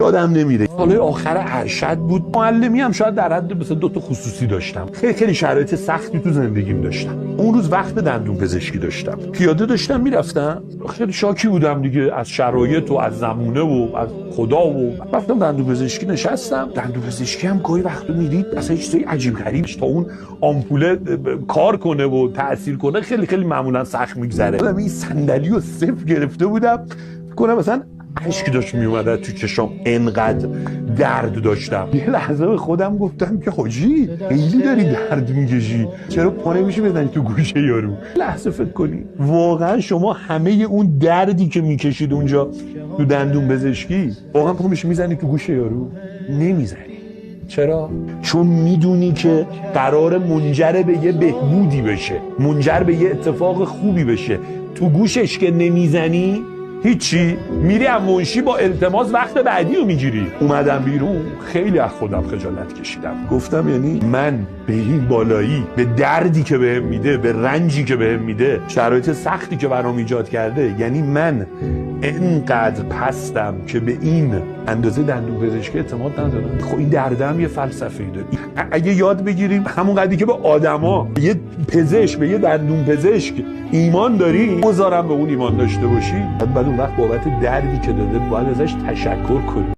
یادم نمیره. سال آخر ارشد بود، معلمی هم شاید در حد مثلا 2 تا خصوصی داشتم. خیلی شرایط سختی تو زندگیم داشتم. اون روز وقت دندون پزشکی داشتم، پیاده داشتم میرفتم، خیلی شاکی بودم دیگه از شرایط و از زمونه و از خدا و رفتم دندون پزشکی نشستم. دندون پزشکی هم گاهی وقتا میرید اصلا چیزای عجیب غریب تا اون آمپول کار کنه و تاثیر کنه خیلی معمولا سخت میگذره. من این صندلیو صفر گرفته بودم، کنم مثلا اشک داشت میومد تو چشام، انقدر درد داشتم. یه لحظه به خودم گفتم که حاجی خیلی داری درد میکشی، چرا پا نمیشی بزنی تو گوشه یارو؟ لحظه فکر کنی واقعا شما همه اون دردی که میکشید اونجا تو دندون پزشکی واقعا پا میشی میزنی تو گوشه یارو؟ نمیزنی. چرا؟ چون میدونی که قرار منجر به یه بهبودی بشه، منجر به یه اتفاق خوبی بشه. تو گوشش که نمیزنی هیچی، میری از منشی با التماس وقت بعدی رو میگیری. اومدم بیرون خیلی از خودم خجالت کشیدم. گفتم یعنی من به این بالایی، به دردی که بهم میده، به رنجی که بهم میده، شرایط سختی که برام ایجاد کرده، یعنی من اینقدر پستم که به این اندازه دندون پزشکی اعتماد ندارم. خب این درد هم یه فلسفه‌ای داره. اگه یاد بگیریم همون قدری که به آدما، یه پزشک به یه دندون پزشک ایمان داری، مزارم به اون ایمان داشته باشی، بعد اون وقت بابت دردی که داده باید ازش تشکر کنی.